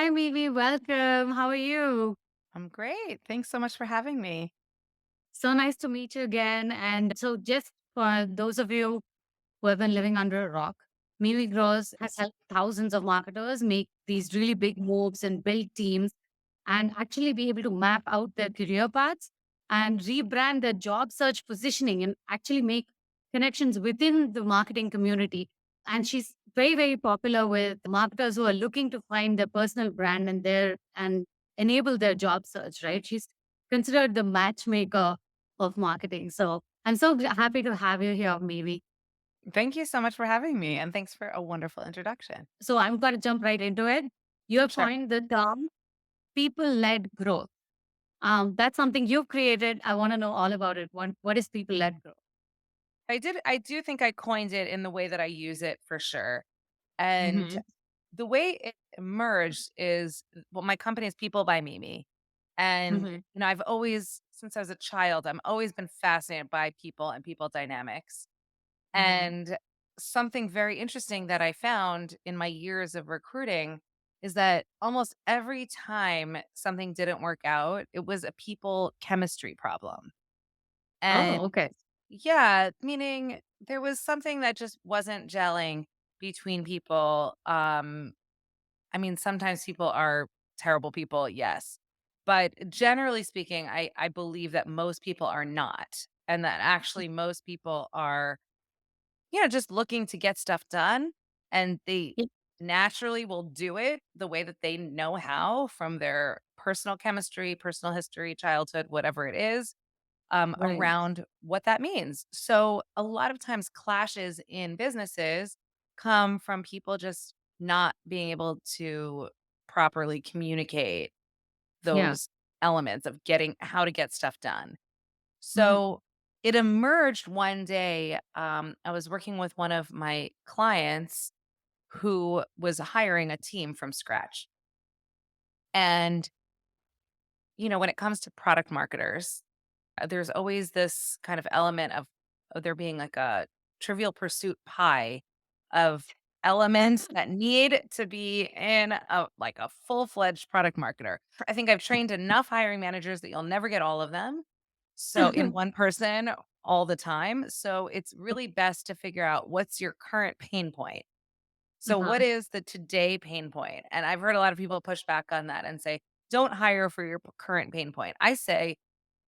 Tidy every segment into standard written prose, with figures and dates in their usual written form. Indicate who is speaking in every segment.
Speaker 1: Hi, Mimi. Welcome. How are you?
Speaker 2: I'm great. Thanks so much for having me.
Speaker 1: So nice to meet you again. And so, just for those of you who have been living under a rock, Mimi Gross has helped thousands of marketers make these really big moves and build teams and actually be able to map out their career paths and rebrand their job search positioning and actually make connections within the marketing community. And she's very, very popular with marketers who are looking to find their personal brand and enable their job search, right? She's considered the matchmaker of marketing. So I'm so happy to have you here, Mimi.
Speaker 2: Thank you so much for having me, and thanks for a wonderful introduction.
Speaker 1: So I'm going to jump right into it. You have
Speaker 2: Sure.
Speaker 1: coined the term people led growth. That's something you've created. I want to know all about it. What is people led growth?
Speaker 2: I do think I coined it in the way that I use it for sure. And
Speaker 1: Hmm.
Speaker 2: the way it emerged is well, my company is People by Mimi. And,
Speaker 1: Hmm.
Speaker 2: I've always, since I was a child, I'm always been fascinated by people and people dynamics.
Speaker 1: Hmm.
Speaker 2: And something very interesting that I found in my years of recruiting is that almost every time something didn't work out, it was a people chemistry problem. And
Speaker 1: Oh, okay.
Speaker 2: yeah, meaning there was something that just wasn't gelling between people. I mean, sometimes people are terrible people, yes. But generally speaking, I believe that most people are not. And that actually most people are just looking to get stuff done, and they
Speaker 1: Yeah.
Speaker 2: naturally will do it the way that they know how from their personal chemistry, personal history, childhood, whatever it is,
Speaker 1: Right.
Speaker 2: around what that means. So a lot of times clashes in businesses come from people just not being able to properly communicate
Speaker 1: Yeah.
Speaker 2: those elements of getting how to get stuff done.
Speaker 1: Hmm.
Speaker 2: So it emerged one day. I was working with one of my clients who was hiring a team from scratch. And, when it comes to product marketers, there's always this kind of element of there being like a trivial pursuit pie of elements that need to be in a full-fledged product marketer. I think I've trained enough hiring managers that you'll never get all of them. So in one person all the time. So it's really best to figure out what's your current pain point. So what
Speaker 1: Uh-huh.
Speaker 2: is the today pain point? And I've heard a lot of people push back on that and say, don't hire for your current pain point. I say,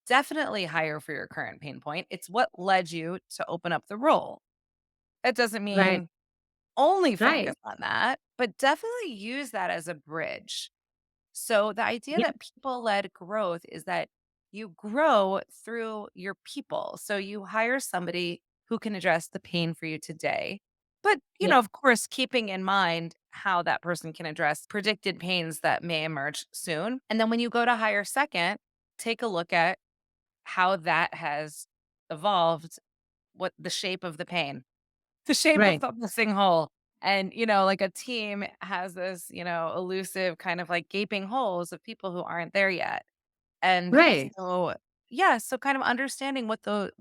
Speaker 2: definitely hire for your current pain point. It's what led you to open up the role. That doesn't
Speaker 1: Right.
Speaker 2: mean only focus
Speaker 1: Right.
Speaker 2: on that, but definitely use that as a bridge. So the idea
Speaker 1: Yeah.
Speaker 2: that people led growth is that you grow through your people. So you hire somebody who can address the pain for you today. But,
Speaker 1: Yeah.
Speaker 2: of course, keeping in mind how that person can address predicted pains that may emerge soon. And then when you go to hire second, take a look at how that has evolved, what the shape of the pain, the shape of
Speaker 1: Right.
Speaker 2: the missing hole. And, like a team has this, elusive kind of like gaping holes of people who aren't there yet. And
Speaker 1: Right.
Speaker 2: so, yeah, so kind of understanding what the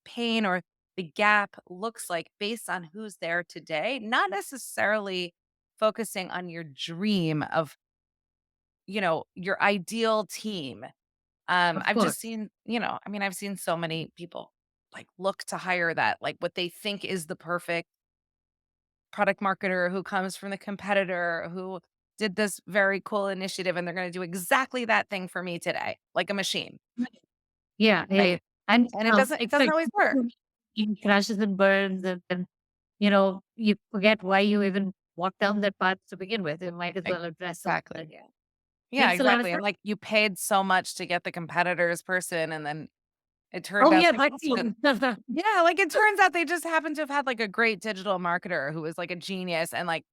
Speaker 2: pain or the gap looks like based on who's there today, not necessarily focusing on your dream of, your ideal team.
Speaker 1: Of
Speaker 2: I've
Speaker 1: course.
Speaker 2: just seen, I mean, I've seen so many people like look to hire that, like what they think is the perfect product marketer who comes from the competitor who did this very cool initiative and they're going to do exactly that thing for me today, like a machine,
Speaker 1: Yeah. Yeah.
Speaker 2: right?
Speaker 1: And
Speaker 2: And it doesn't
Speaker 1: expect
Speaker 2: always work.
Speaker 1: in crashes and burns and you forget why you even walked down that path to begin with. You might as well address some of that.
Speaker 2: Exactly.
Speaker 1: Yeah.
Speaker 2: Yeah,
Speaker 1: Makes a lot of
Speaker 2: exactly.
Speaker 1: sense.
Speaker 2: And like you paid so much to get the competitor's person and then it turned
Speaker 1: Oh,
Speaker 2: out
Speaker 1: yeah,
Speaker 2: they
Speaker 1: that's
Speaker 2: just yeah, like it turns out they just happened to have had like a great digital marketer who was like a genius and like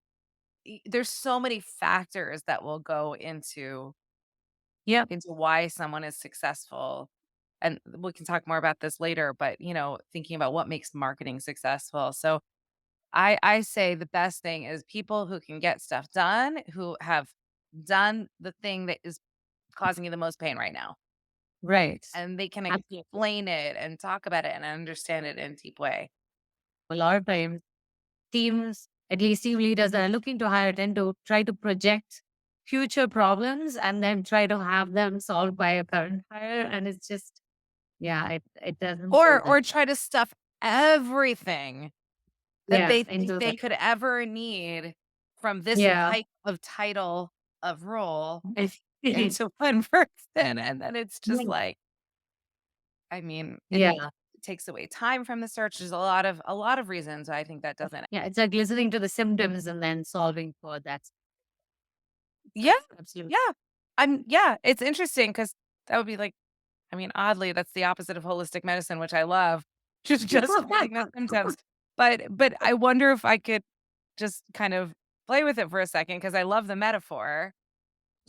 Speaker 2: there's so many factors that will go
Speaker 1: Yep.
Speaker 2: into why someone is successful. And we can talk more about this later, but thinking about what makes marketing successful. So I say the best thing is people who can get stuff done, who have done the thing that is causing you the most pain right now.
Speaker 1: Right.
Speaker 2: And they can
Speaker 1: Absolutely.
Speaker 2: explain it and talk about it and understand it in a deep way.
Speaker 1: A lot of times, teams, at least team leaders that are looking to hire, tend to try to project future problems and then try to have them solved by a current hire. And it's just, yeah, it doesn't go that.
Speaker 2: Or try to stuff everything that
Speaker 1: Yeah,
Speaker 2: they think
Speaker 1: into
Speaker 2: they
Speaker 1: that.
Speaker 2: could ever need from this
Speaker 1: Yeah.
Speaker 2: type of title of role into one person, and then it's just like, I mean,
Speaker 1: Yeah.
Speaker 2: it takes away time from the search. There's a lot of reasons I think that doesn't.
Speaker 1: Yeah. It's like listening to the symptoms and then solving for that.
Speaker 2: Yeah,
Speaker 1: Absolutely.
Speaker 2: yeah. It's interesting because that would be like, I mean, oddly, that's the opposite of holistic medicine, which I love, just treating the symptoms. But I wonder if I could just kind of play with it for a second because I love the metaphor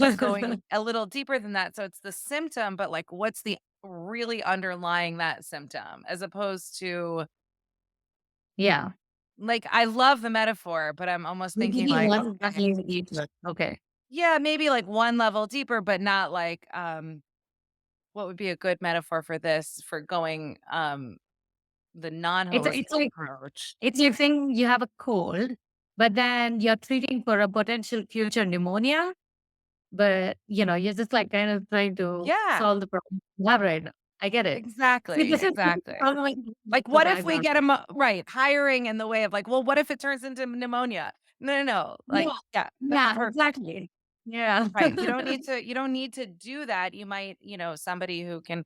Speaker 2: of going a little deeper than that. So it's the symptom, but like what's the really underlying that symptom as opposed to
Speaker 1: Yeah.
Speaker 2: like I love the metaphor, but I'm almost thinking
Speaker 1: Maybe
Speaker 2: like,
Speaker 1: one
Speaker 2: okay,
Speaker 1: deeper. Okay.
Speaker 2: yeah, maybe like one level deeper, but not like what would be a good metaphor for this for going the non-holistic
Speaker 1: It's like
Speaker 2: approach.
Speaker 1: it's like saying you have a cold, but then you're treating for a potential future pneumonia. But you're just like kind of trying to
Speaker 2: Yeah,
Speaker 1: solve the problem you have right now. I get it. See,
Speaker 2: exactly,
Speaker 1: this is
Speaker 2: exactly.
Speaker 1: probably
Speaker 2: Like,
Speaker 1: the
Speaker 2: what if we
Speaker 1: background.
Speaker 2: get right, hiring in the way of like, well, what if it turns into pneumonia? No, no, no. Like,
Speaker 1: Yeah.
Speaker 2: yeah, that's
Speaker 1: Yeah,
Speaker 2: perfect.
Speaker 1: exactly. Yeah.
Speaker 2: Right. You don't need to do that. You might, somebody who can,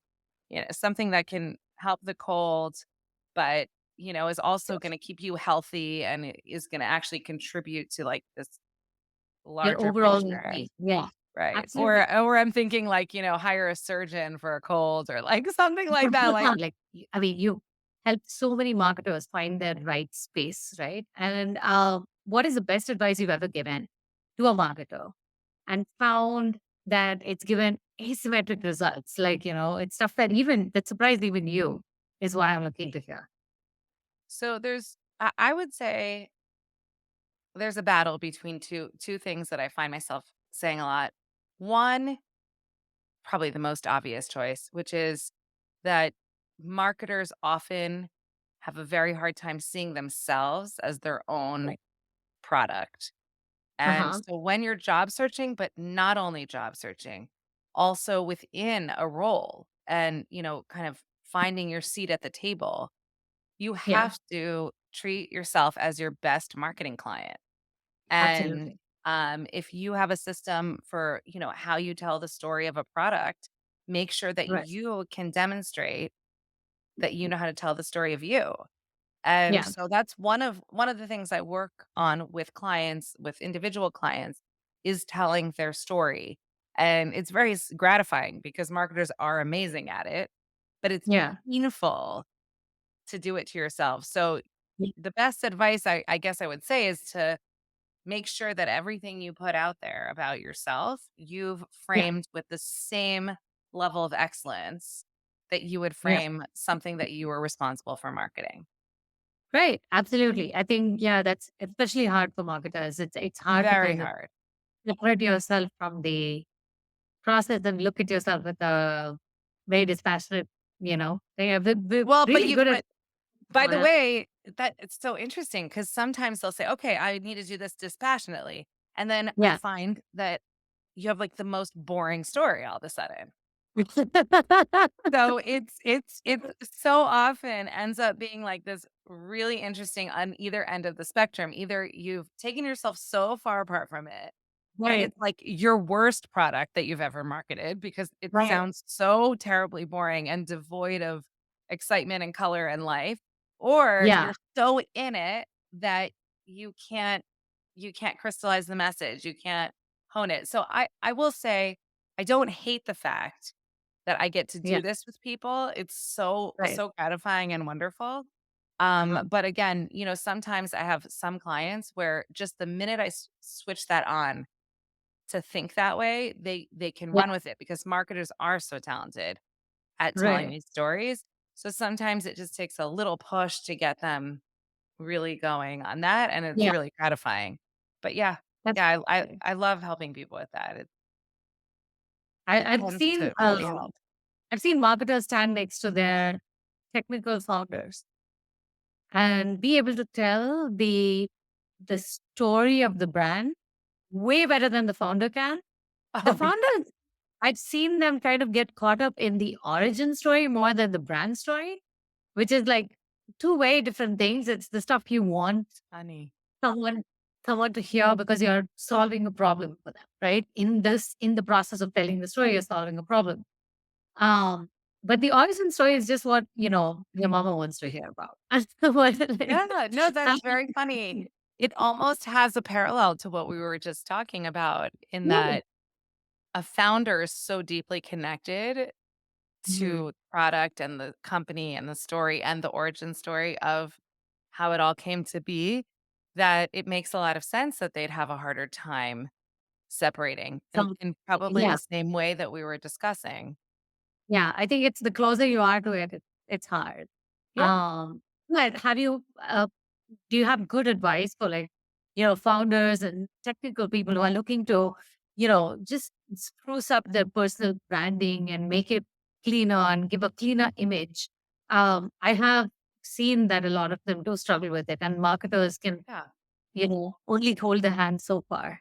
Speaker 2: something that can help the cold, but, is also going to keep you healthy and is going to actually contribute to like this
Speaker 1: Your
Speaker 2: larger
Speaker 1: overall
Speaker 2: picture.
Speaker 1: well-being. Yeah.
Speaker 2: Right.
Speaker 1: Absolutely.
Speaker 2: Or I'm thinking like, hire a surgeon for a cold or like something like that. Like,
Speaker 1: Like, I mean, you help so many marketers find their right space, right? And what is the best advice you've ever given to a marketer and found that it's given asymmetric results? Like, it's stuff that surprised even you is what I'm looking to hear.
Speaker 2: so I would say there's a battle between two things that I find myself saying a lot. One, probably the most obvious choice, which is that marketers often have a very hard time seeing themselves as their own product. And
Speaker 1: Uh-huh.
Speaker 2: so when you're job searching, but not only job searching, also within a role and, kind of finding your seat at the table, you
Speaker 1: Yeah,
Speaker 2: have to treat yourself as your best marketing client. And
Speaker 1: absolutely.
Speaker 2: if you have a system for, how you tell the story of a product, make sure that
Speaker 1: Right.
Speaker 2: you can demonstrate that you know how to tell the story of you. And
Speaker 1: Yeah.
Speaker 2: so that's one of the things I work on with clients, with individual clients, is telling their story. And it's very gratifying because marketers are amazing at it, but it's
Speaker 1: Yeah.
Speaker 2: painful to do it to yourself. So
Speaker 1: y-
Speaker 2: the best advice I guess I would say is to make sure that everything you put out there about yourself, you've
Speaker 1: Yeah.
Speaker 2: framed with the same level of excellence that you would
Speaker 1: Yeah.
Speaker 2: frame something that you were responsible for marketing.
Speaker 1: Right. Absolutely. I think, yeah, that's especially hard for marketers. It's hard to
Speaker 2: Very
Speaker 1: kind of
Speaker 2: hard.
Speaker 1: separate yourself from the process and look at yourself with a very dispassionate, we're
Speaker 2: Well,
Speaker 1: really good at
Speaker 2: but by the
Speaker 1: uh,
Speaker 2: way, that it's so interesting because sometimes they'll say, "Okay, I need to do this dispassionately." And then I
Speaker 1: yeah.
Speaker 2: find that you have like the most boring story all of a sudden. So it's so often ends up being like this really interesting on either end of the spectrum. Either you've taken yourself so far apart from it that
Speaker 1: Right.
Speaker 2: it's like your worst product that you've ever marketed because it
Speaker 1: Right.
Speaker 2: sounds so terribly boring and devoid of excitement and color and life, or
Speaker 1: Yeah.
Speaker 2: you're so in it that you can't you can't crystallize the message. You can't hone it. So I will say I don't hate the fact that I get to
Speaker 1: Yeah.
Speaker 2: do this with people. It's so,
Speaker 1: Right.
Speaker 2: so gratifying and wonderful.
Speaker 1: Uh-huh.
Speaker 2: But again, sometimes I have some clients where just the minute I switch that on to think that way, they can
Speaker 1: Yeah.
Speaker 2: run with it because marketers are so talented at telling
Speaker 1: Right.
Speaker 2: these stories. So sometimes it just takes a little push to get them really going on that, and it's
Speaker 1: Yeah.
Speaker 2: really gratifying. But yeah,
Speaker 1: That's
Speaker 2: yeah, I love helping people with that.
Speaker 1: I,
Speaker 2: It
Speaker 1: I've
Speaker 2: tends
Speaker 1: seen
Speaker 2: to really help.
Speaker 1: I've seen marketers stand next to their technical founders and be able to tell the story of the brand way better than the founder can. The
Speaker 2: Oh, yeah.
Speaker 1: founders, I've seen them kind of get caught up in the origin story more than the brand story, which is like two very different things. It's the stuff you want
Speaker 2: Funny.
Speaker 1: someone someone to hear because you're solving a problem for them, right? In the process of telling the story, you're solving a problem. Um, but the origin story is just what, your mama wants to hear about.
Speaker 2: Yeah, no, that's very funny. It almost has a parallel to what we were just talking about in
Speaker 1: Yeah.
Speaker 2: that a founder is so deeply connected
Speaker 1: Mhm.
Speaker 2: to product and the company and the story and the origin story of how it all came to be that it makes a lot of sense that they'd have a harder time separating
Speaker 1: So
Speaker 2: in probably
Speaker 1: yeah,
Speaker 2: the same way that we were discussing.
Speaker 1: yeah. I think it's the closer you are to it, it's hard.
Speaker 2: Yeah.
Speaker 1: But do you have good advice for like, founders and technical people who are looking to, just spruce up their personal branding and make it cleaner and give a cleaner image? I have seen that a lot of them do struggle with it, and marketers can,
Speaker 2: Yeah.
Speaker 1: only hold their hand so far.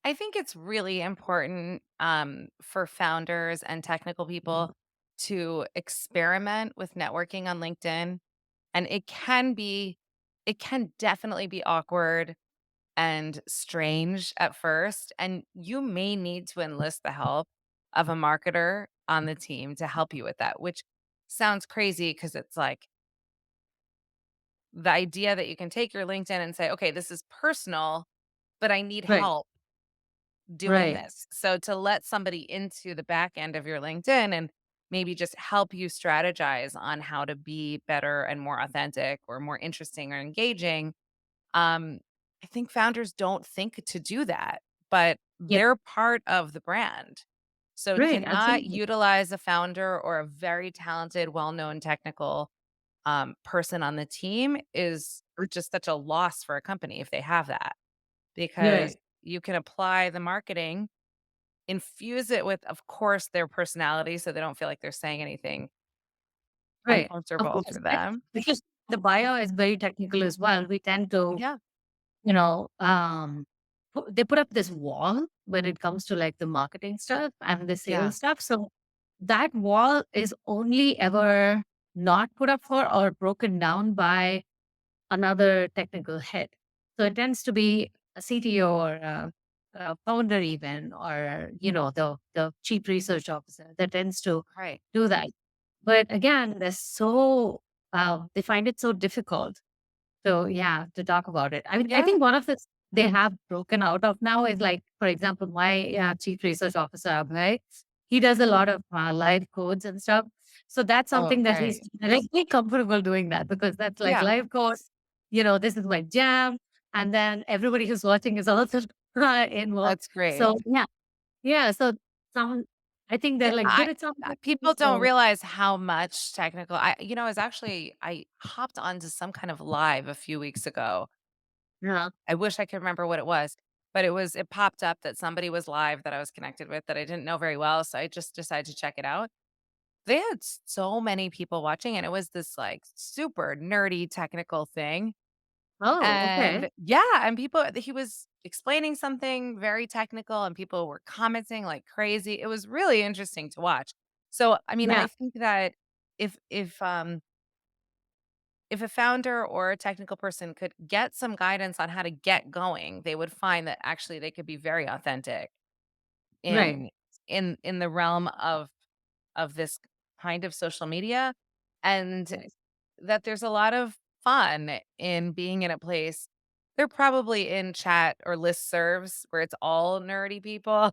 Speaker 2: I think it's really important for founders and technical people to experiment with networking on LinkedIn. And it can definitely be awkward and strange at first. And you may need to enlist the help of a marketer on the team to help you with that, which sounds crazy because it's like the idea that you can take your LinkedIn and say, okay, this is personal, but I need
Speaker 1: Right.
Speaker 2: help doing
Speaker 1: Right.
Speaker 2: this. So to let somebody into the back end of your LinkedIn and maybe just help you strategize on how to be better and more authentic or more interesting or engaging. um, I think founders don't think to do that, but
Speaker 1: Yeah.
Speaker 2: they're part of the brand. So to
Speaker 1: Right.
Speaker 2: not
Speaker 1: Absolutely.
Speaker 2: utilize a founder or a very talented, well-known technical person on the team is just such a loss for a company if they have that, because
Speaker 1: Right.
Speaker 2: you can apply the marketing, infuse it with, of course, their personality so they don't feel like they're saying anything
Speaker 1: Right. Of
Speaker 2: uncomfortable
Speaker 1: course.
Speaker 2: for them.
Speaker 1: Because the bio is very technical as well. We tend to,
Speaker 2: Yeah,
Speaker 1: you know, um, they put up this wall when it comes to like the marketing stuff and the
Speaker 2: yeah,
Speaker 1: sales stuff. So that wall is only ever not put up for or broken down by another technical head. So it tends to be a CTO or a founder even, or, the chief research officer that tends to
Speaker 2: right.
Speaker 1: do that. But again, they find it so difficult. So yeah, to talk about it. I mean, I
Speaker 2: Yeah.
Speaker 1: think one of the they have broken out of now is like, for example, my chief research officer, right? He does a lot of live codes and stuff. So that's
Speaker 2: Oh,
Speaker 1: something that he's
Speaker 2: great.
Speaker 1: really comfortable doing that because that's like
Speaker 2: Yeah,
Speaker 1: live code. This is my jam. And then everybody who's watching is also involved.
Speaker 2: that's great.
Speaker 1: So yeah, yeah. So some, I think they're
Speaker 2: Yeah,
Speaker 1: like good at something.
Speaker 2: people don't
Speaker 1: So
Speaker 2: realize how much technical I was actually I hopped onto some kind of live a few weeks ago.
Speaker 1: yeah.
Speaker 2: I wish I could remember what it was, but it popped up that somebody was live that I was connected with that I didn't know very well, so I just decided to check it out. They had so many people watching, and it was this, like, super nerdy technical thing.
Speaker 1: Oh, okay.
Speaker 2: And yeah, and people he was explaining something very technical and people were commenting like crazy. It was really interesting to watch. So, I mean,
Speaker 1: Yeah.
Speaker 2: I think that if if um if a founder or a technical person could get some guidance on how to get going, they would find that actually they could be very authentic
Speaker 1: Right.
Speaker 2: in in the realm of this kind of social media, and
Speaker 1: Right.
Speaker 2: that there's a lot of fun in being in a place. They're probably in chat or listservs where it's all nerdy people.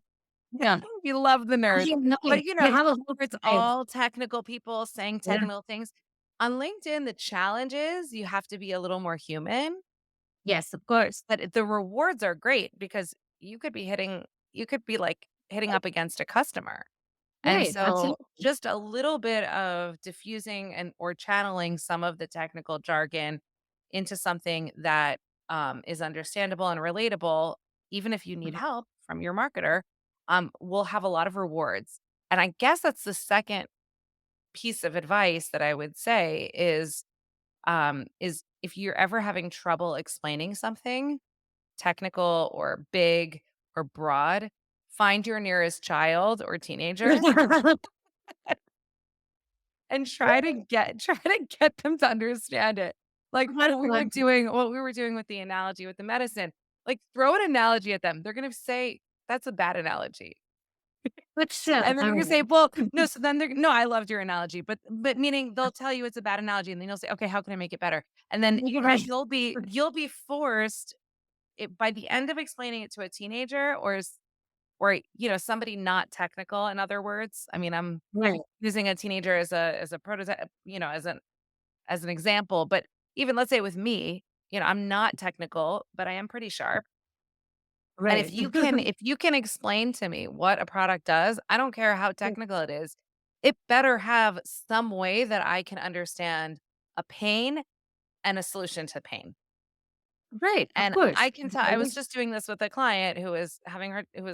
Speaker 1: Yeah.
Speaker 2: You love the
Speaker 1: Oh,
Speaker 2: nerds,
Speaker 1: yeah, no,
Speaker 2: but,
Speaker 1: they have a whole
Speaker 2: where it's
Speaker 1: tribe.
Speaker 2: all technical people saying
Speaker 1: Yeah.
Speaker 2: technical things. On LinkedIn, the challenge is you have to be a little more human,
Speaker 1: Yes, of course.
Speaker 2: but the rewards are great because you could be, like, hitting up against a customer. And
Speaker 1: Right,
Speaker 2: so
Speaker 1: absolutely.
Speaker 2: just a little bit of diffusing and or channeling some of the technical jargon into something that is understandable and relatable, even if you need
Speaker 1: Mhm.
Speaker 2: help from your marketer, will have a lot of rewards. And I guess that's the second piece of advice that I would say is if you're ever having trouble explaining something technical or big or broad, find your nearest child or teenager and try to get them to understand it. Like what we were doing with the analogy with the medicine, like, throw an analogy at them. They're gonna say, "That's a bad analogy."
Speaker 1: But still,
Speaker 2: And then
Speaker 1: I
Speaker 2: you're gonna say,
Speaker 1: mean,
Speaker 2: "Well, no," so then they're no, I loved your analogy, but meaning they'll tell you it's a bad analogy, and then you'll say, "Okay, how can I make it better?" And then
Speaker 1: you're right.
Speaker 2: you'll be forced by the end of explaining it to a teenager or somebody not technical, in other words. I mean, I'm
Speaker 1: Right,
Speaker 2: using a teenager as a prototype, as an example, but even let's say with me, I'm not technical, but I am pretty sharp. And
Speaker 1: right.
Speaker 2: if you can explain to me what a product does, I don't care how technical it is, it better have some way that I can understand a pain and a solution to pain.
Speaker 1: Right, of
Speaker 2: And
Speaker 1: course.
Speaker 2: I can tell I was just doing this with a client who was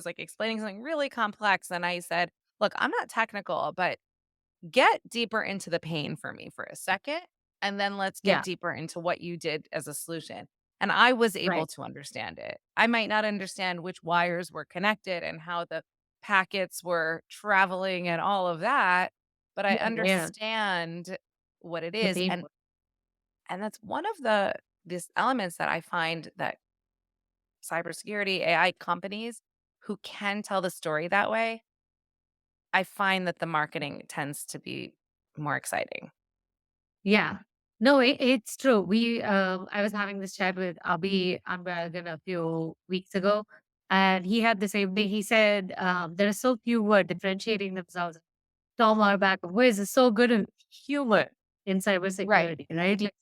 Speaker 2: like explaining something really complex. And I said, look, I'm not technical, but get deeper into the pain for me for a second, and then let's get
Speaker 1: Yeah,
Speaker 2: deeper into what you did as a solution. And I was able
Speaker 1: right.
Speaker 2: to understand it. I might not understand which wires were connected and how the packets were traveling and all of that, but I
Speaker 1: Yeah, yeah,
Speaker 2: understand what it
Speaker 1: the
Speaker 2: is.
Speaker 1: pain
Speaker 2: And
Speaker 1: point.
Speaker 2: and that's one of these elements that I find that cybersecurity AI companies who can tell the story that way, I find that the marketing tends to be more exciting.
Speaker 1: Yeah. No, it's true. I was having this chat with Abhi Anbaragan a few weeks ago, and he had the same thing. He said, there are so few who are differentiating themselves. Tom Arbach, who is so good in humor in
Speaker 2: Right.
Speaker 1: cybersecurity, right? Like,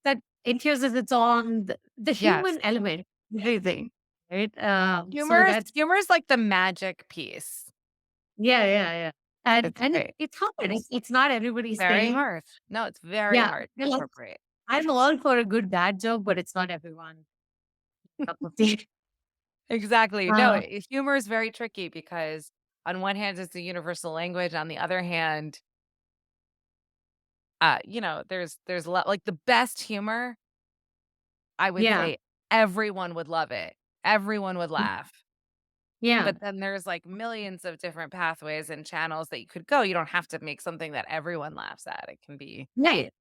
Speaker 1: that infuses its own, the
Speaker 2: Yes.
Speaker 1: human element, everything, right? So that's,
Speaker 2: Humor is like the magic piece.
Speaker 1: yeah, yeah, yeah.
Speaker 2: It's
Speaker 1: And
Speaker 2: great.
Speaker 1: it's hard. It's not everybody's
Speaker 2: Very
Speaker 1: thing.
Speaker 2: hard. No, it's very
Speaker 1: Yeah.
Speaker 2: hard to
Speaker 1: They're like,
Speaker 2: incorporate.
Speaker 1: I'm all for a good dad joke, but it's not everyone cup of tea.
Speaker 2: Exactly. No,
Speaker 1: Uh,
Speaker 2: humor is very tricky because on one hand, it's a universal language. On the other hand, like the best humor, I would
Speaker 1: yeah.
Speaker 2: say everyone would love it. Everyone would laugh.
Speaker 1: Yeah.
Speaker 2: But then there's like millions of different pathways and channels that you could go. You don't have to make something that everyone laughs at. It can be
Speaker 1: Right.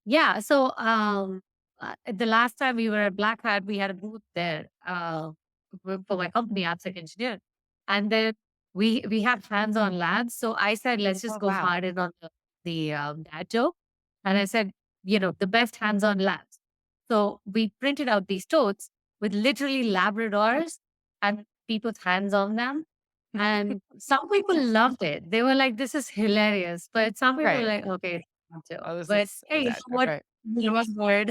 Speaker 1: Yeah. So, the last time we were at Black Hat, we had a booth there for my company, AppSec Engineer, and then we have hands-on labs. So I said, let's just
Speaker 2: oh
Speaker 1: go
Speaker 2: wow.
Speaker 1: hard in on the dad joke, and I said, the best hands-on labs. So we printed out these totes with literally Labradors and people's hands on them. And some people loved it. They were like, this is hilarious. But some people were
Speaker 2: Right.
Speaker 1: like, okay, it's not
Speaker 2: Oh,
Speaker 1: joke.
Speaker 2: this
Speaker 1: But
Speaker 2: is a
Speaker 1: hey,
Speaker 2: dad joke,
Speaker 1: what
Speaker 2: right.
Speaker 1: you was bored.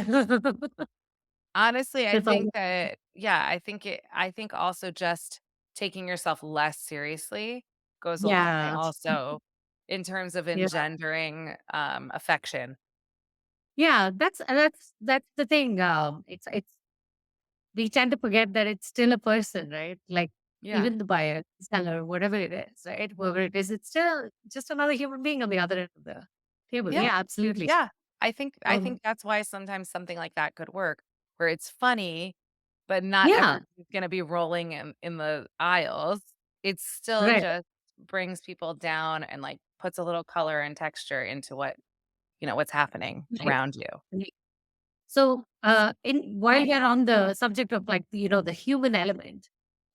Speaker 2: Honestly, I
Speaker 1: It's
Speaker 2: think
Speaker 1: all
Speaker 2: that yeah, I think also just taking yourself less seriously goes a long way
Speaker 1: yeah.
Speaker 2: also in terms of
Speaker 1: Yeah.
Speaker 2: engendering, affection.
Speaker 1: Yeah. That's the thing. It's we tend to forget that it's still a person, right? Like
Speaker 2: Yeah.
Speaker 1: even the buyer, seller, whatever it is, right? Whoever it is, it's still just another human being on the other end of the table.
Speaker 2: Yeah.
Speaker 1: Yeah, absolutely.
Speaker 2: Yeah. I think
Speaker 1: Um,
Speaker 2: that's why sometimes something like that could work, where it's funny, but not
Speaker 1: yeah,
Speaker 2: everyone's gonna be rolling in the aisles. It still
Speaker 1: right.
Speaker 2: just brings people down and, like, puts a little color and texture into what's happening
Speaker 1: Right.
Speaker 2: around you.
Speaker 1: Right. So, in while we're on the subject of like the human element,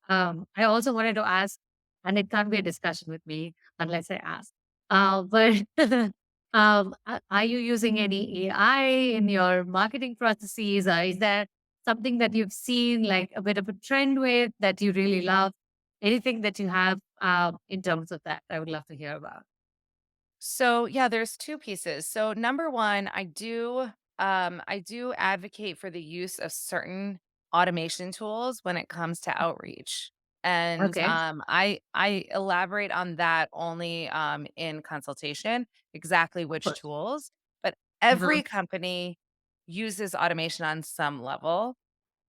Speaker 1: I also wanted to ask, and it can't be a discussion with me unless I ask. But are you using any AI in your marketing processes? Is there something that you've seen like a bit of a trend with that you really love? Anything that you have in terms of that, I would love to hear about.
Speaker 2: So, yeah, there's 2 pieces. So, number 1, I do advocate for the use of certain automation tools when it comes to outreach. And,
Speaker 1: Okay,
Speaker 2: I elaborate on that only, in consultation, exactly
Speaker 1: of
Speaker 2: which
Speaker 1: course.
Speaker 2: tools, but
Speaker 1: Uh-huh.
Speaker 2: every company uses automation on some level.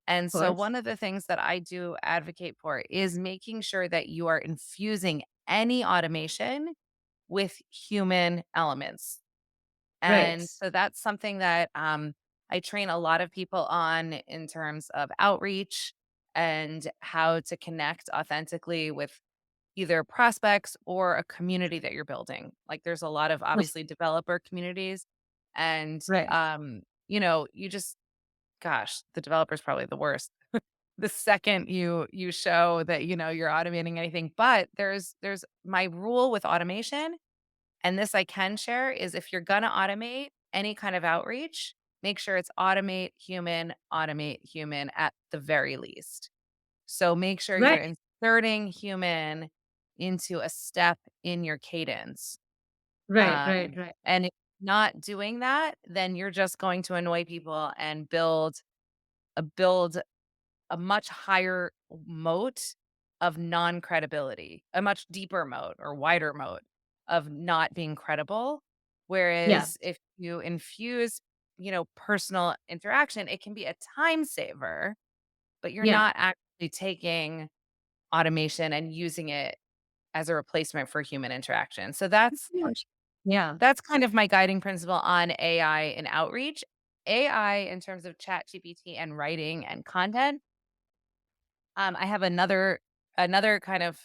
Speaker 2: And
Speaker 1: Of
Speaker 2: so
Speaker 1: course.
Speaker 2: one of the things that I do advocate for is making sure that you are infusing any automation with human elements.
Speaker 1: Right.
Speaker 2: And so that's something that I train a lot of people on in terms of outreach and how to connect authentically with either prospects or a community that you're building. Like there's a lot of
Speaker 1: Yes.
Speaker 2: obviously developer communities and
Speaker 1: Right.
Speaker 2: you just gosh, the developer's probably the worst. The second you show that you're automating anything, but there's my rule with automation, and this I can share, is if you're gonna automate any kind of outreach, make sure it's automate human at the very least. So make sure you're
Speaker 1: Right.
Speaker 2: inserting human into a step in your cadence.
Speaker 1: Right. Right.
Speaker 2: Um,
Speaker 1: Right.
Speaker 2: and if not doing that, then you're just going to annoy people and build a much higher moat of non-credibility, a much deeper moat or wider moat of not being credible.
Speaker 1: Yeah.
Speaker 2: Whereas if you infuse, personal interaction, it can be a time saver, but you're
Speaker 1: Yeah.
Speaker 2: not actually taking automation and using it as a replacement for human interaction. So
Speaker 1: Yes. Yeah.
Speaker 2: that's kind of my guiding principle on AI and outreach. AI in terms of chat GPT and writing and content. I have another kind of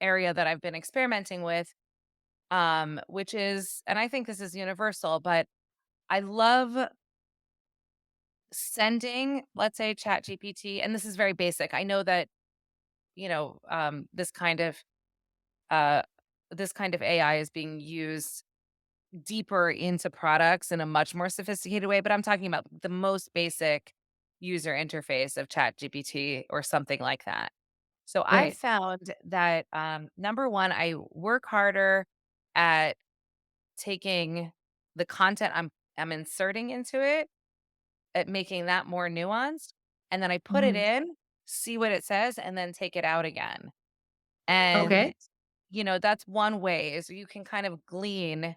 Speaker 2: area that I've been experimenting with, which is, and I think this is universal, but I love sending, let's say, Chat GPT, and this is very basic. I know that uh, this kind of AI is being used deeper into products in a much more sophisticated way, but I'm talking about the most basic user interface of Chat GPT or something like that. So I
Speaker 1: Right.
Speaker 2: found that number one, I work harder at taking the content I'm inserting into it, at making that more nuanced, and then I put it
Speaker 1: Mhm.
Speaker 2: in, see what it says, and then take it out again. And
Speaker 1: Okay.
Speaker 2: that's one way is you can kind of glean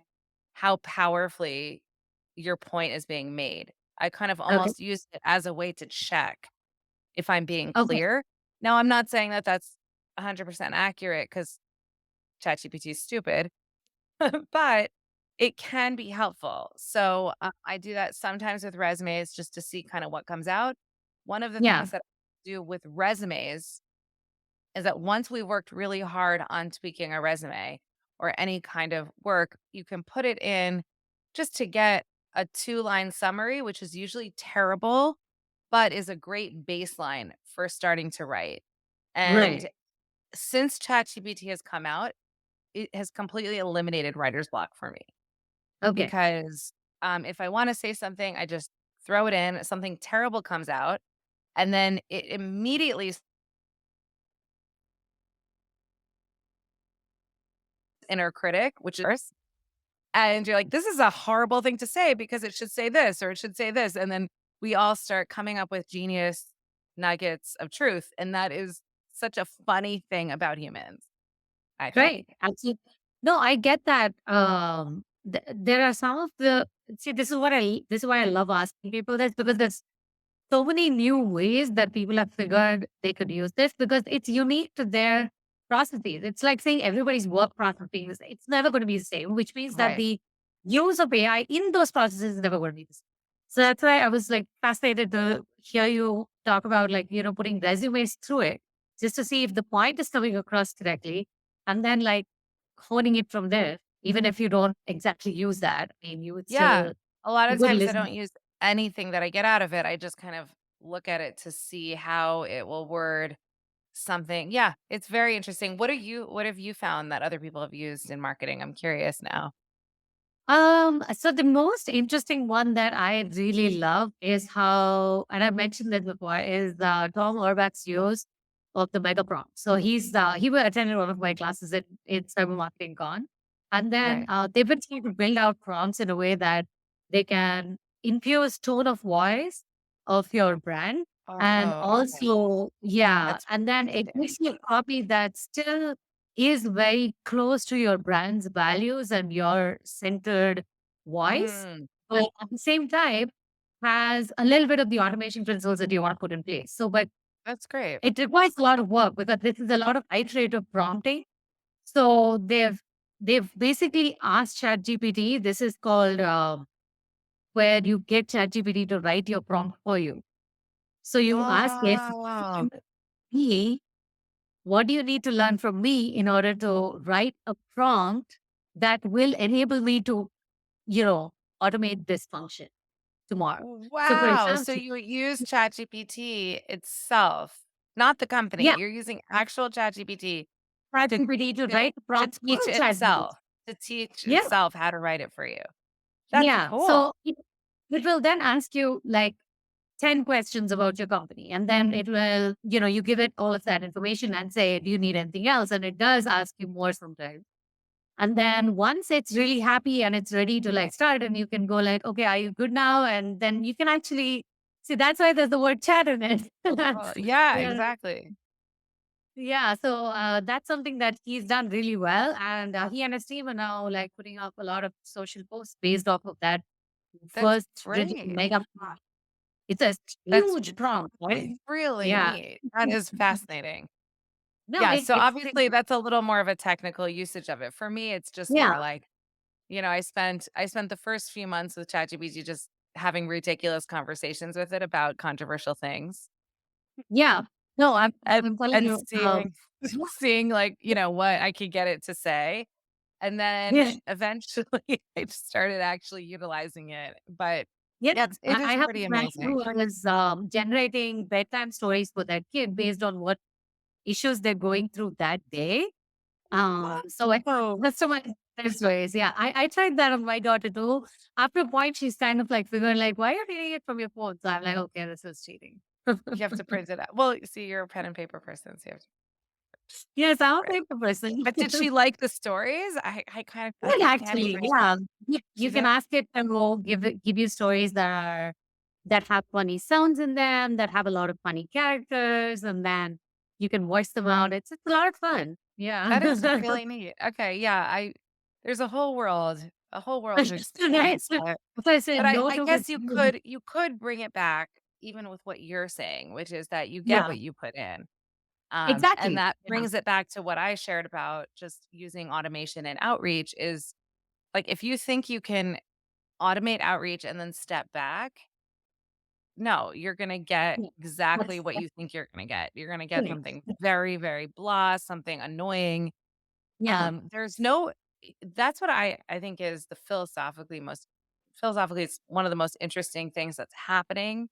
Speaker 2: how powerfully your point is being made. I kind of
Speaker 1: Okay.
Speaker 2: almost use it as a way to check if I'm being
Speaker 1: Okay.
Speaker 2: clear. Now, I'm not saying that that's 100% accurate because ChatGPT is stupid, but it can be helpful. So I do that sometimes with resumes just to see kind of what comes out. One of the
Speaker 1: Yeah.
Speaker 2: things that I do with resumes is that once we worked really hard on tweaking a resume or any kind of work, you can put it in just to get a two-line summary, which is usually terrible, but is a great baseline for starting to write. And
Speaker 1: Right.
Speaker 2: since ChatGPT has come out, it has completely eliminated writer's block for me
Speaker 1: Okay.
Speaker 2: because if I want to say something, I just throw it in, something terrible comes out, and then it immediately inner critic, which is, and you're like, this is a horrible thing to say because it should say this or it should say this. And then we all start coming up with genius nuggets of truth. And that is such a funny thing about humans, I think.
Speaker 1: Right. Absolutely. No, I get that. There are some of the see. This is why I love asking people this because there's so many new ways that people have figured they could use this because it's unique to their processes. It's like saying everybody's work processes. It's never going to be the same, which means that
Speaker 2: Right.
Speaker 1: the use of AI in those processes is never going to be the same. So that's why I was like fascinated to hear you talk about like, putting resumes through it just to see if the point is coming across correctly and then like honing it from there. Even if you don't exactly use that, I mean, you would
Speaker 2: Yeah.
Speaker 1: still
Speaker 2: A lot
Speaker 1: a
Speaker 2: of
Speaker 1: good
Speaker 2: times I don't
Speaker 1: listener.
Speaker 2: use anything that I get out of it. I just kind of look at it to see how it will word something. Yeah, it's very interesting. What have you found that other people have used in marketing? I'm curious now.
Speaker 1: So the most interesting one that I really love is how, and I mentioned this before, is Tom Urbach's use of the mega prompt. So he will attend one of my classes in cyber marketing con, and then
Speaker 2: Right.
Speaker 1: they've been trying to build out prompts in a way that they can infuse tone of voice of your brand, and
Speaker 2: Oh, okay.
Speaker 1: also yeah,
Speaker 2: That's
Speaker 1: and then it
Speaker 2: interesting.
Speaker 1: makes you a copy that still is very close to your brand's values and your centered voice,
Speaker 2: Mm,
Speaker 1: but at the same time has a little bit of the automation principles that you want to put in place. So, but
Speaker 2: that's great.
Speaker 1: it requires a lot of work because this is a lot of iterative prompting. So they've basically asked ChatGPT. This is called where you get ChatGPT to write your prompt for you. So you ask it,
Speaker 2: Oh,
Speaker 1: me, what do you need to learn from me in order to write a prompt that will enable me to, you know, automate this function tomorrow? So for
Speaker 2: wow. So
Speaker 1: example,
Speaker 2: you use ChatGPT itself, not the company.
Speaker 1: yeah,
Speaker 2: You're using actual ChatGPT to
Speaker 1: ChatGPT to
Speaker 2: to
Speaker 1: write a
Speaker 2: to
Speaker 1: prompt for
Speaker 2: teach
Speaker 1: ChatGPT.
Speaker 2: itself,
Speaker 1: Yeah,
Speaker 2: how to write it for you. That's
Speaker 1: yeah.
Speaker 2: cool.
Speaker 1: So it will then ask you like 10 questions about your company. And then it will, you give it all of that information and say, do you need anything else? And it does ask you more sometimes. And then once it's really happy and it's ready to like start, and you can go like, okay, are you good now? And then you can actually see that's why there's the word chat in it.
Speaker 2: Yeah,
Speaker 1: Yeah.
Speaker 2: exactly.
Speaker 1: Yeah. So that's something that he's done really well. And he and his team are now like putting up a lot of social posts based off of that
Speaker 2: That's
Speaker 1: first rigid
Speaker 2: great.
Speaker 1: mega. It's a
Speaker 2: That's
Speaker 1: huge prompt, right?
Speaker 2: really
Speaker 1: Yeah.
Speaker 2: neat. That is fascinating.
Speaker 1: No,
Speaker 2: Yeah,
Speaker 1: it,
Speaker 2: so
Speaker 1: it's
Speaker 2: obviously that's a little more of a technical usage of it. For me, it's just
Speaker 1: yeah,
Speaker 2: more like, I spent the first few months with ChatGPT just having ridiculous conversations with it about controversial things
Speaker 1: yeah. No,
Speaker 2: and
Speaker 1: I'm telling
Speaker 2: and
Speaker 1: you,
Speaker 2: seeing seeing like, what I could get it to say. And then
Speaker 1: yeah,
Speaker 2: eventually I just started actually utilizing it. But
Speaker 1: yeah.
Speaker 2: yeah, it
Speaker 1: I
Speaker 2: is
Speaker 1: have
Speaker 2: pretty
Speaker 1: a friend
Speaker 2: amazing.
Speaker 1: who is generating bedtime stories for their kid based on what issues they're going through that day. So
Speaker 2: Oh,
Speaker 1: that's so much bedtime stories. Yeah, I tried that on my daughter too. After a point, she's kind of like figuring like, why are you reading it from your phone? So I'm like, okay, this is cheating.
Speaker 2: you have to print it out. Well, see, you're a pen and paper person, so you have to
Speaker 1: Yes, I'm a
Speaker 2: print.
Speaker 1: paper person.
Speaker 2: But did she like the stories? I kind of feel like
Speaker 1: Well,
Speaker 2: I can't
Speaker 1: actually,
Speaker 2: even.
Speaker 1: yeah. You
Speaker 2: She
Speaker 1: can
Speaker 2: did?
Speaker 1: ask it and will give you stories that have funny sounds in them, that have a lot of funny characters, and then you can voice them out. It's a lot of fun. Yeah.
Speaker 2: That is really neat. Okay, yeah, I there's a whole world to
Speaker 1: Right.
Speaker 2: experience,
Speaker 1: So
Speaker 2: but
Speaker 1: if I say no
Speaker 2: I
Speaker 1: to it,
Speaker 2: guess you could bring it back even with what you're saying, which is that you get
Speaker 1: yeah,
Speaker 2: what you put in. And
Speaker 1: exactly.
Speaker 2: that
Speaker 1: Yeah.
Speaker 2: brings it back to what I shared about just using automation and outreach is like if you think you can automate outreach and then step back, no, you're gonna get
Speaker 1: Yeah.
Speaker 2: exactly
Speaker 1: That's
Speaker 2: what you think you're gonna get. You're gonna get
Speaker 1: right.
Speaker 2: something very, very blah, something annoying.
Speaker 1: Yeah.
Speaker 2: There's no that's what I think is the philosophically, it's one of the most interesting things that's happening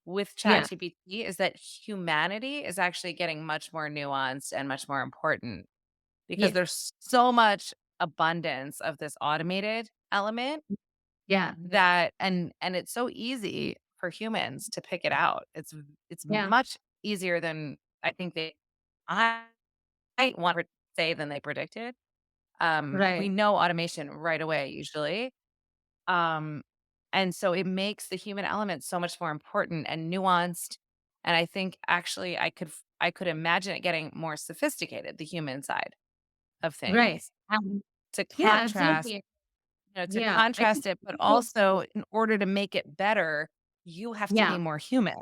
Speaker 2: with
Speaker 1: Yeah.
Speaker 2: ChatGPT is that humanity is actually getting much more nuanced and much more important because
Speaker 1: Yes.
Speaker 2: there's so much abundance of this automated element
Speaker 1: Yeah.
Speaker 2: that and it's so easy for humans to pick it out. It's
Speaker 1: Yeah.
Speaker 2: much easier than I think I want to say than they predicted. We
Speaker 1: Right.
Speaker 2: know automation right away usually. Um, and so it makes the human element so much more important and nuanced. And I think actually I could imagine it getting more sophisticated, the human side of
Speaker 1: Right.
Speaker 2: things
Speaker 1: Um,
Speaker 2: to
Speaker 1: yeah,
Speaker 2: contrast,
Speaker 1: absolutely.
Speaker 2: to
Speaker 1: Yeah. I think
Speaker 2: contrast it, but also in order to make it better, you have to be
Speaker 1: yeah.
Speaker 2: more human,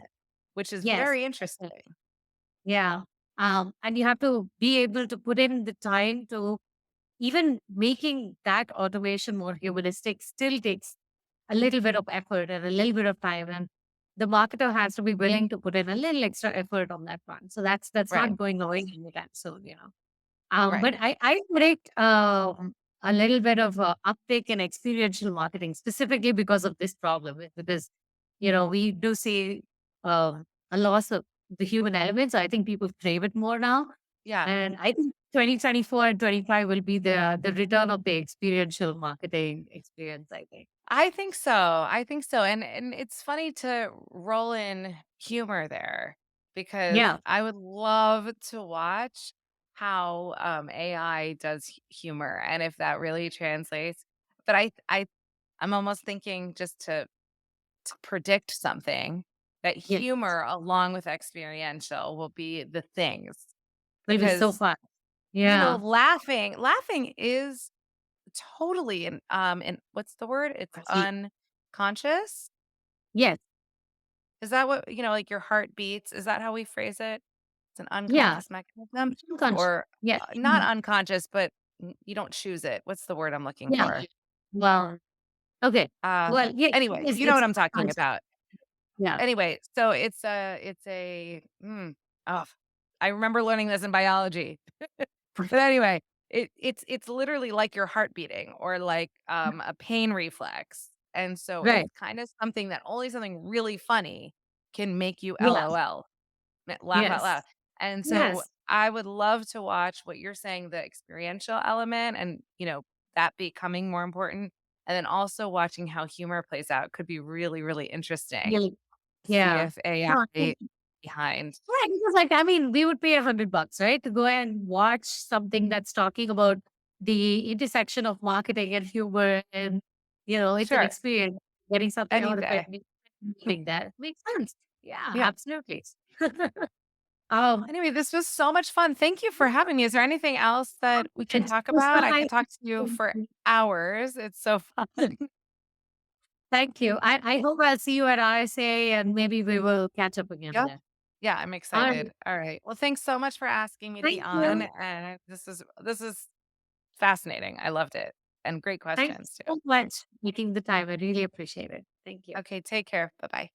Speaker 2: which is
Speaker 1: Yes.
Speaker 2: very interesting.
Speaker 1: Yeah. And you have to be able to put in the time to even making that automation more humanistic still takes a little bit of effort and a little bit of time. And the marketer has to be willing to put in a little extra effort on that front. So that's
Speaker 2: Right.
Speaker 1: not going away anytime soon.
Speaker 2: Right.
Speaker 1: But I predict a little bit of uptick in experiential marketing specifically because of this problem. Because we do see a loss of the human element. So I think people crave it more now,
Speaker 2: Yeah.
Speaker 1: and I think 2024 and 25 will be the return of the experiential marketing experience. I think.
Speaker 2: I think so. I think so. And it's funny to roll in humor there because
Speaker 1: Yeah.
Speaker 2: I would love to watch how AI does humor and if that really translates. But I'm almost thinking just to predict something that
Speaker 1: Yeah.
Speaker 2: humor along with experiential will be the things
Speaker 1: It'll be so
Speaker 2: because
Speaker 1: fun. Yeah.
Speaker 2: laughing is totally in what's the word? It's unconscious.
Speaker 1: Yes.
Speaker 2: Is that what like your heart beats? Is that how we phrase it? It's an
Speaker 1: Yeah.
Speaker 2: unconscious mechanism
Speaker 1: Unconscious.
Speaker 2: or
Speaker 1: Yes.
Speaker 2: not unconscious, but you don't choose it. What's the word I'm looking
Speaker 1: Yeah.
Speaker 2: for?
Speaker 1: Well, okay. Well, yeah,
Speaker 2: Anyway,
Speaker 1: yes,
Speaker 2: you know
Speaker 1: it's
Speaker 2: what I'm talking
Speaker 1: unconscious.
Speaker 2: about.
Speaker 1: Yeah.
Speaker 2: Anyway, so oh, I remember learning this in biology. But anyway, it's literally like your heart beating or like, a pain reflex, and so it's
Speaker 1: Right.
Speaker 2: kinda something that only something really funny can make you
Speaker 1: Yes.
Speaker 2: LOL, laugh out loud,
Speaker 1: Yes.
Speaker 2: and so
Speaker 1: Yes.
Speaker 2: I would love to watch what you're saying, the experiential element and, that becoming more important, and then also watching how humor plays out could be really, really interesting
Speaker 1: Really.
Speaker 2: to see
Speaker 1: Yeah.
Speaker 2: if AI
Speaker 1: No, I think
Speaker 2: behind.
Speaker 1: right, because like, I mean, we would pay $100, right? To go and watch something that's talking about the intersection of marketing and humor and, it's an
Speaker 2: Sure,
Speaker 1: experience. Getting something
Speaker 2: any
Speaker 1: out of it,
Speaker 2: day.
Speaker 1: like that makes sense. Yeah,
Speaker 2: Yeah.
Speaker 1: absolutely. Um,
Speaker 2: Anyway, this was so much fun. Thank you for having me. Is there anything else that we can
Speaker 1: it's
Speaker 2: talk
Speaker 1: just so
Speaker 2: about? I
Speaker 1: nice.
Speaker 2: could talk to you for hours. It's so fun.
Speaker 1: Thank you. I hope I'll see you at RSA and maybe we will catch up again
Speaker 2: Yeah.
Speaker 1: there.
Speaker 2: Yeah, I'm
Speaker 1: All right.
Speaker 2: excited. All right. Well, thanks so much for asking me to be
Speaker 1: Thank
Speaker 2: on.
Speaker 1: you.
Speaker 2: And this is fascinating. I loved it. And great
Speaker 1: Thank you
Speaker 2: questions too.
Speaker 1: so much for making the time. I really appreciate it. Thank you.
Speaker 2: Okay, take care. Bye-bye.